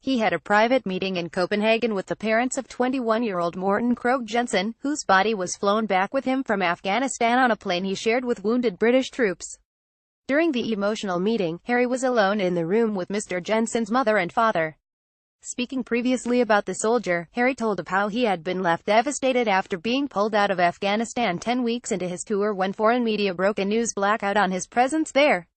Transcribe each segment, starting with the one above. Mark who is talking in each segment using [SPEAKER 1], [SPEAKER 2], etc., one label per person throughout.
[SPEAKER 1] He had a private meeting in Copenhagen with the parents of 21-year-old Morten Krogh Jensen, whose body was flown back with him from Afghanistan on a plane he shared with wounded British troops. During the emotional meeting, Harry was alone in the room with Mr. Jensen's mother and father. Speaking previously about the soldier, Harry told of how he had been left devastated after being pulled out of Afghanistan 10 weeks into his tour when foreign media broke a news blackout on his presence there.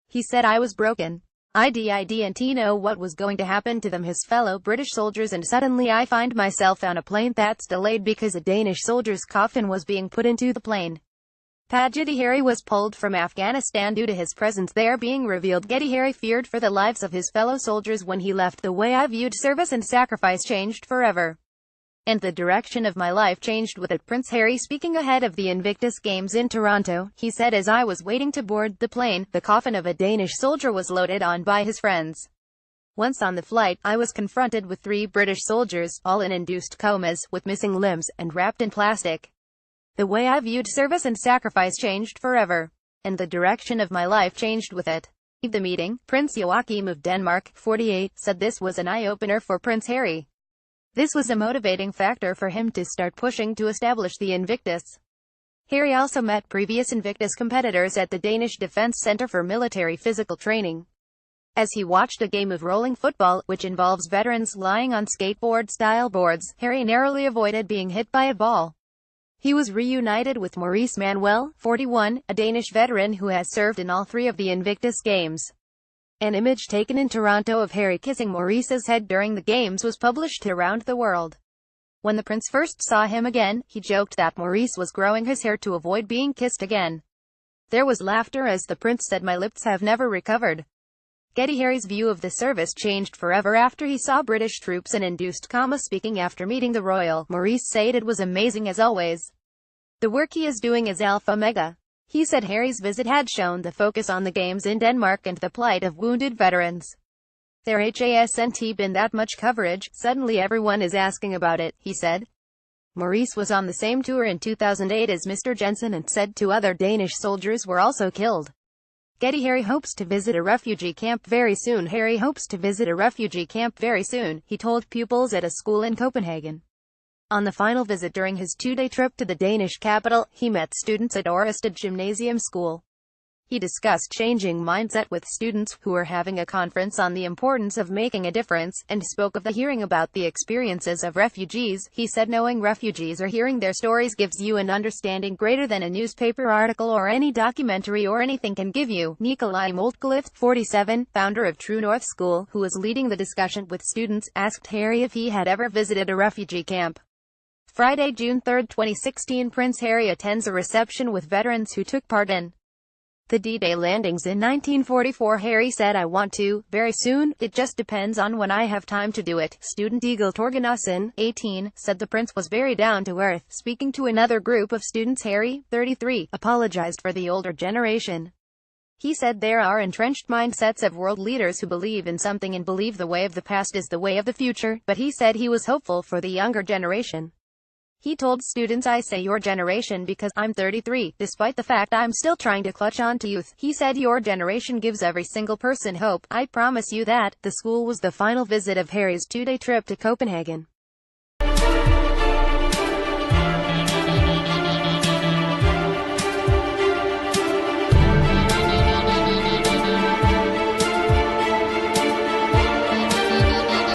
[SPEAKER 1] He said, "I was broken. I didn't know what was going to happen to them, his fellow British soldiers, and suddenly I find myself on a plane that's delayed because a Danish soldier's coffin was being put into the plane." Tragedy. Harry was pulled from Afghanistan due to his presence there being revealed. Getty. Harry feared for the lives of his fellow soldiers when he left. The way I viewed service and sacrifice changed forever. And the direction of my life changed with it. Prince Harry speaking ahead of the Invictus Games in Toronto, he said, "As I was waiting to board the plane, the coffin of a Danish soldier was loaded on by his friends. Once on the flight, I was confronted with 3 British soldiers, all in induced comas, with missing limbs, and wrapped in plastic. The way I viewed service and sacrifice changed forever. And the direction of my life changed with it." At the meeting, Prince Joachim of Denmark, 48, said this was an eye-opener for Prince Harry. This was a motivating factor for him to start pushing to establish the Invictus. Harry also met previous Invictus competitors at the Danish Defence Centre for Military Physical Training. As he watched a game of rolling football, which involves veterans lying on skateboard-style boards, Harry narrowly avoided being hit by a ball. He was reunited with Maurice Manuel, 41, a Danish veteran who has served in all 3 of the Invictus Games. An image taken in Toronto of Harry kissing Maurice's head during the games was published around the world. When the prince first saw him again, he joked that Maurice was growing his hair to avoid being kissed again. There was laughter as the prince said, "My lips have never recovered." Getty. Harry's view of the service changed forever after he saw British troops in induced coma. Speaking after meeting the royal, Maurice said it was amazing as always. The work he is doing is alpha mega. He said Harry's visit had shown the focus on the games in Denmark and the plight of wounded veterans. "There hasn't been that much coverage, suddenly everyone is asking about it," he said. Maurice was on the same tour in 2008 as Mr. Jensen and said 2 other Danish soldiers were also killed. Getty. Harry hopes to visit a refugee camp very soon. Harry hopes to visit a refugee camp very soon, he told pupils at a school in Copenhagen. On the final visit during his 2-day trip to the Danish capital, he met students at Orested Gymnasium School. He discussed changing mindset with students who were having a conference on the importance of making a difference, and spoke of the hearing about the experiences of refugees. He said knowing refugees or hearing their stories gives you an understanding greater than a newspaper article or any documentary or anything can give you. Nikolai Moltkelith, 47, founder of True North School, who was leading the discussion with students, asked Harry if he had ever visited a refugee camp. Friday, June 3, 2016, Prince Harry attends a reception with veterans who took part in the D-Day landings in 1944. Harry said, "I want to, very soon, it just depends on when I have time to do it." Student Eagle Torganason, 18, said the prince was very down to earth. Speaking to another group of students, Harry, 33, apologized for the older generation. He said there are entrenched mindsets of world leaders who believe in something and believe the way of the past is the way of the future, but he said he was hopeful for the younger generation. He told students, "I say your generation because I'm 33, despite the fact I'm still trying to clutch on to youth." He said your generation gives every single person hope. I promise you that. The school was the final visit of Harry's 2-day trip to Copenhagen.